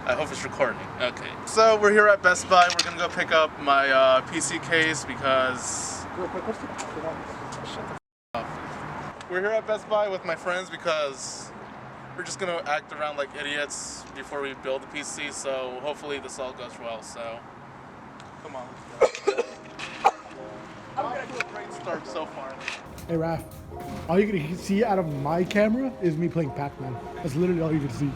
I hope it's recording. Okay. So we're here at Best Buy. We're gonna go pick up my PC case because... We're here at Best Buy with my friends because we're just gonna act around like idiots before we build the PC, so hopefully this all goes well, so... Come on, let's go. I'm gonna do a great start so far. Hey Raph, all you're gonna see out of my camera is me playing Pac-Man. That's literally all you can see.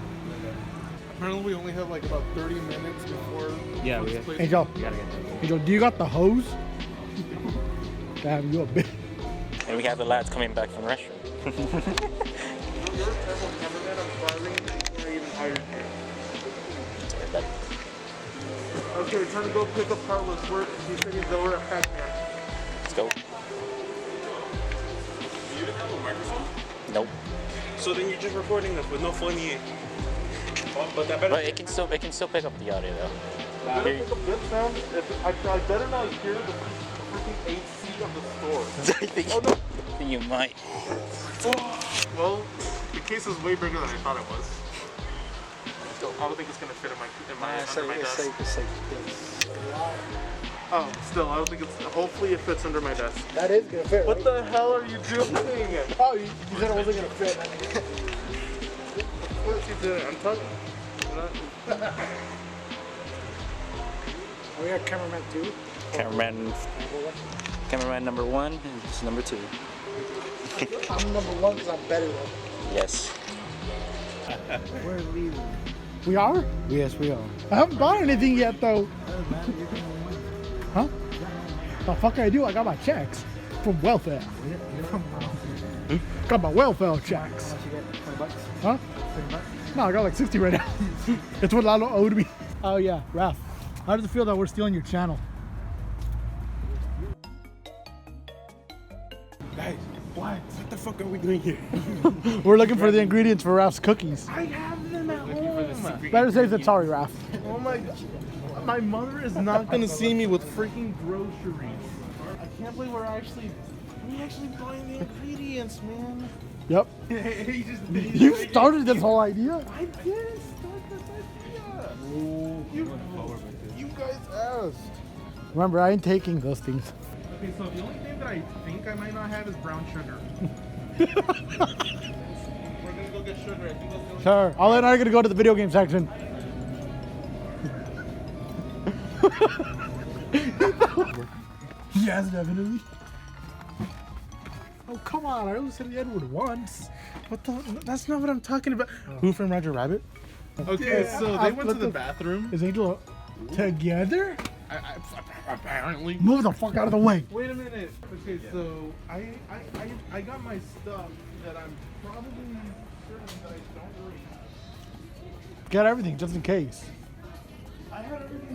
Apparently we only have like about 30 minutes before... Yeah, we have. Angel, You gotta get Angel, do you got the hose? Damn, you a bitch. And we have the lads coming back from the restroom. You're a terrible cameraman, I'm sorry. Before I even hired you. Okay, we're trying to go pick up Carlos work. He said he's over at Pac-Man. Let's go. You didn't have a microphone? Nope. So then you're just recording us with no funny. But that better. But it can still pick up the audio though. Better pick up good sound. I better not hear the freaking AC of the store. I think you might. Well, the case is way bigger than I thought it was. Still, I don't think it's gonna fit in my under my desk. Oh, still, I don't think it's. Hopefully, it fits under my desk. That is gonna fit. What the hell are you doing? Oh, you said it wasn't gonna fit. What you doing? I'm talking. We got cameraman 2. Cameraman number 1 and number 2. I'm number 1 because I'm better though. Yes. We're leaving. We are? Yes, we are. I haven't bought anything yet though. Huh? The fuck I do? I got my checks from welfare. Got my welfare checks. Huh? No, I got like 60 right now. It's what Lalo owed me. Oh yeah, Raph. How does it feel that we're stealing your channel? Guys, what the fuck are we doing here? We're looking for the ingredients for Raph's cookies. I have them at home. Better safe than sorry, Raph. Oh my god. My mother is not gonna see me with freaking groceries. I can't believe we're actually buying the ingredients, man. Yep. He just You started this whole idea? I didn't start this idea. You guys asked. Remember, I ain't taking those things. Okay, so the only thing that I think I might not have is brown sugar. We're gonna go get sugar. I think that's the only Sure. All and I are gonna go to the video game section. Yes, definitely. Oh, come on. I only said the N-word once. What the? That's not what I'm talking about. Who Framed Roger Rabbit? Okay, so they went to the bathroom. Is Angel together? Apparently. Move the fuck out of the way. Wait a minute. Okay, so I got my stuff that I'm probably certain that I don't read. Get everything just in case. I had everything